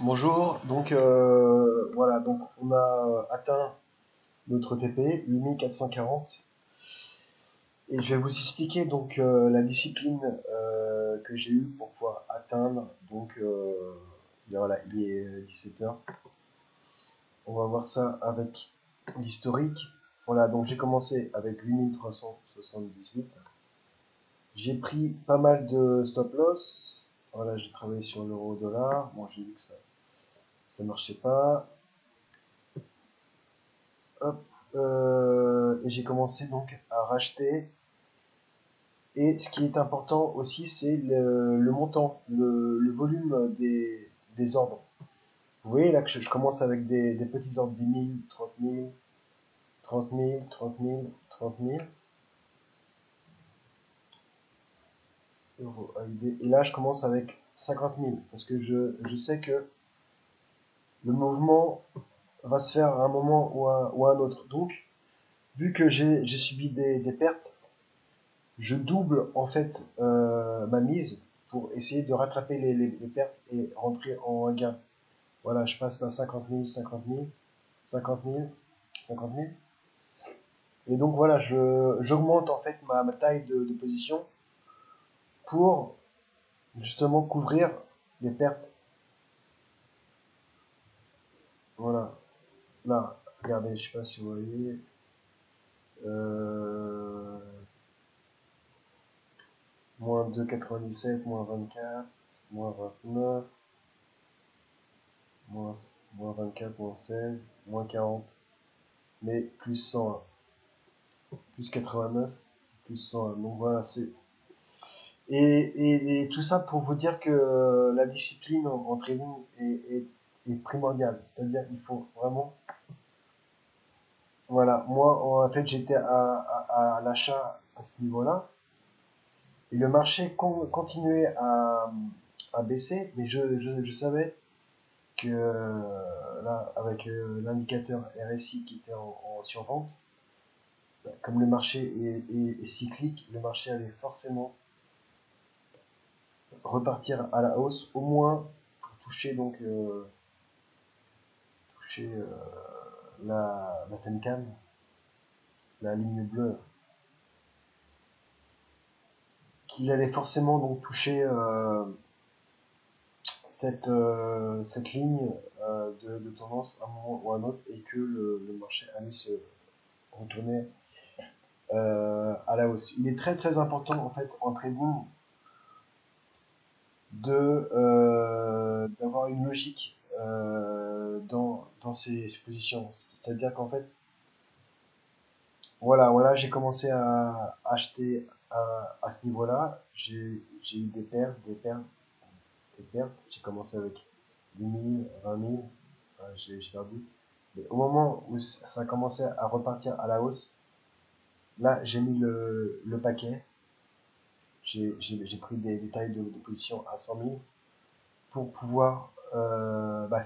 Bonjour, donc voilà, donc on a atteint notre TP 8440 et je vais vous expliquer donc la discipline que j'ai eue pour pouvoir atteindre. Donc bien voilà, il est 17 heures. On va voir ça avec l'historique. Voilà, donc j'ai commencé avec 8378. J'ai pris pas mal de stop loss. Voilà, j'ai travaillé sur l'euro dollar. Bon, j'ai vu que ça marchait pas. Hop, et j'ai commencé donc à racheter. Et ce qui est important aussi, c'est le montant, le volume des ordres. Vous voyez là que je commence avec des petits ordres, 10 000, 30 000, 30 000, 30 000, 30 000 euros AUD. Et là, je commence avec 50 000 parce que je sais que le mouvement va se faire à un moment ou à un autre. Donc, vu que j'ai subi des pertes, je double en fait ma mise pour essayer de rattraper les pertes et rentrer en gain. Voilà, je passe d'un 50 000, 50 000, 50 000, 50 000. Et donc voilà, j'augmente en fait ma taille de position pour justement couvrir les pertes. Voilà, là, regardez, je sais pas si vous voyez. Euh, moins 2,97, moins 24, moins 29, moins 24, moins 16, moins 40. Mais plus 101, plus 89, plus 101. Donc voilà, c'est. Et tout ça pour vous dire que la discipline en trading est primordiale. C'est-à-dire qu'il faut vraiment. Voilà, moi en fait j'étais à l'achat à ce niveau-là. Et le marché continuait à baisser, mais je savais que là, avec l'indicateur RSI qui était en survente, comme le marché est cyclique, le marché allait forcément repartir à la hausse, au moins pour toucher donc toucher la Tenkan, la ligne bleue, qu'il allait forcément donc toucher cette ligne de tendance à un moment ou à un autre et que le marché allait se retourner à la hausse. Il est très très important en fait en trading d'avoir une logique dans ces positions. C'est-à-dire qu'en fait, voilà, j'ai commencé à acheter à ce niveau-là. J'ai eu des pertes, des pertes, des pertes. J'ai commencé avec 10 000, 20 000. J'ai perdu. Mais au moment où ça a commencé à repartir à la hausse, là, j'ai mis le paquet. J'ai pris des tailles de position à 100 000 pour pouvoir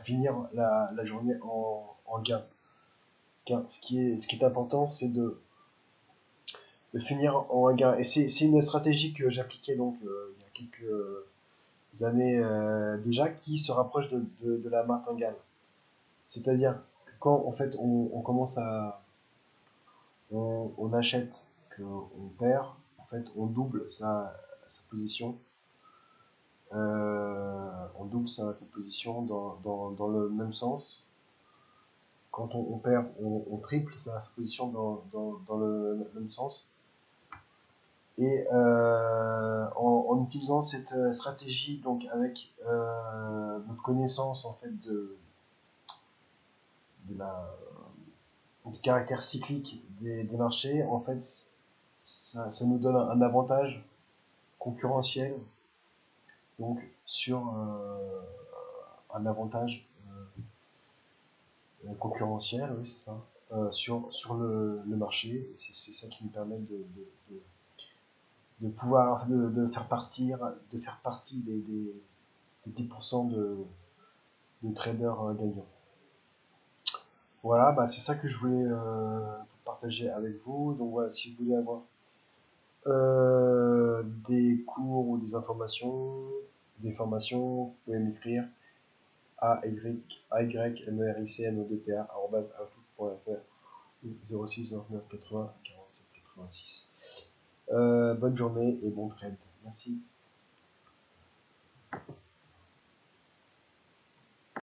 finir la journée en gain. Ce qui est important, c'est de finir en gain. Et c'est une stratégie que j'appliquais donc il y a quelques années déjà qui se rapproche de la martingale. C'est-à-dire que quand en fait on commence on achète, qu'on perd, en fait on double sa position. On double sa position dans le même sens. Quand on perd, on triple sa position dans le même sens. Et en utilisant cette stratégie, donc avec notre connaissance en fait de la, du caractère cyclique des marchés, en fait, ça nous donne un avantage concurrentiel, donc sur un avantage concurrentiel, oui c'est ça, sur le marché. Et c'est ça qui nous permet de pouvoir de faire partie des 10% de traders gagnants. Voilà, bah, c'est ça que je voulais partager avec vous. Donc voilà, si vous voulez avoir des cours ou des informations, des formations, vous pouvez m'écrire. ayricmeric.outlook.fr ou 06 29 80 47 86. Bonne journée et bon trade. Merci.